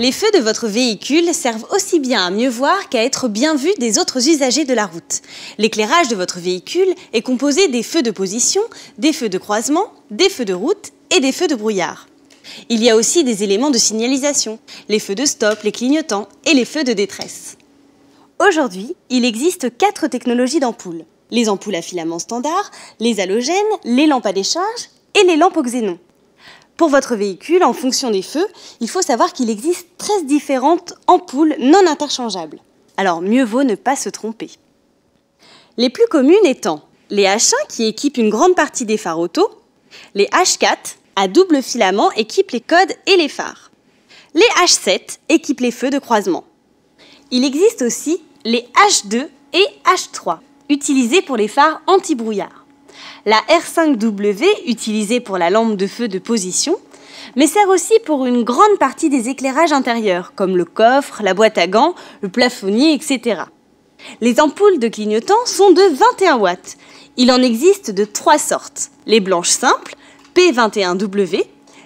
Les feux de votre véhicule servent aussi bien à mieux voir qu'à être bien vus des autres usagers de la route. L'éclairage de votre véhicule est composé des feux de position, des feux de croisement, des feux de route et des feux de brouillard. Il y a aussi des éléments de signalisation, les feux de stop, les clignotants et les feux de détresse. Aujourd'hui, il existe 4 technologies d'ampoules. Les ampoules à filament standard, les halogènes, les lampes à décharge et les lampes au xénon. Pour votre véhicule, en fonction des feux, il faut savoir qu'il existe 13 différentes ampoules non interchangeables. Alors mieux vaut ne pas se tromper. Les plus communes étant les H1 qui équipent une grande partie des phares auto, les H4 à double filament équipent les codes et les phares. Les H7 équipent les feux de croisement. Il existe aussi les H2 et H3 utilisés pour les phares anti-brouillard. La R5W, utilisée pour la lampe de feu de position, mais sert aussi pour une grande partie des éclairages intérieurs, comme le coffre, la boîte à gants, le plafonnier, etc. Les ampoules de clignotants sont de 21 watts. Il en existe de 3 sortes. Les blanches simples, P21W,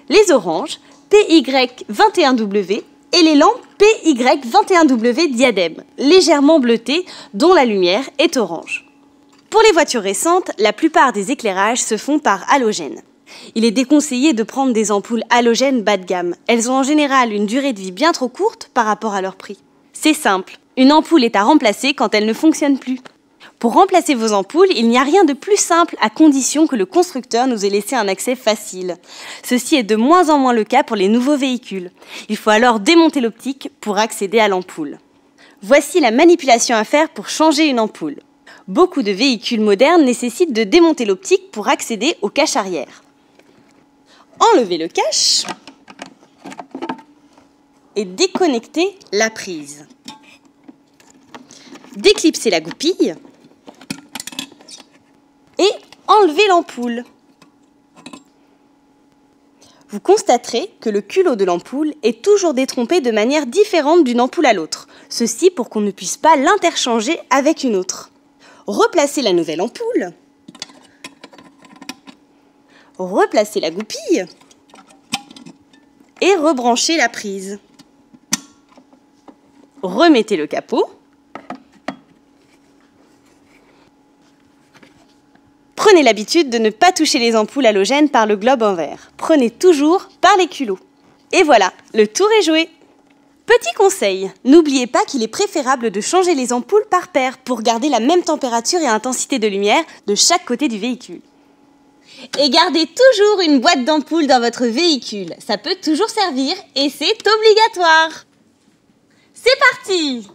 les oranges, PY21W, et les lampes PY21W diadème, légèrement bleutées, dont la lumière est orange. Pour les voitures récentes, la plupart des éclairages se font par halogène. Il est déconseillé de prendre des ampoules halogènes bas de gamme. Elles ont en général une durée de vie bien trop courte par rapport à leur prix. C'est simple, une ampoule est à remplacer quand elle ne fonctionne plus. Pour remplacer vos ampoules, il n'y a rien de plus simple à condition que le constructeur nous ait laissé un accès facile. Ceci est de moins en moins le cas pour les nouveaux véhicules. Il faut alors démonter l'optique pour accéder à l'ampoule. Voici la manipulation à faire pour changer une ampoule. Beaucoup de véhicules modernes nécessitent de démonter l'optique pour accéder au cache arrière. Enlevez le cache et déconnectez la prise. Déclipsez la goupille et enlevez l'ampoule. Vous constaterez que le culot de l'ampoule est toujours détrompé de manière différente d'une ampoule à l'autre. Ceci pour qu'on ne puisse pas l'interchanger avec une autre. Replacez la nouvelle ampoule, replacez la goupille et rebranchez la prise. Remettez le capot. Prenez l'habitude de ne pas toucher les ampoules halogènes par le globe en verre. Prenez toujours par les culots. Et voilà, le tour est joué. Petit conseil, n'oubliez pas qu'il est préférable de changer les ampoules par paire pour garder la même température et intensité de lumière de chaque côté du véhicule. Et gardez toujours une boîte d'ampoules dans votre véhicule, ça peut toujours servir et c'est obligatoire. C'est parti!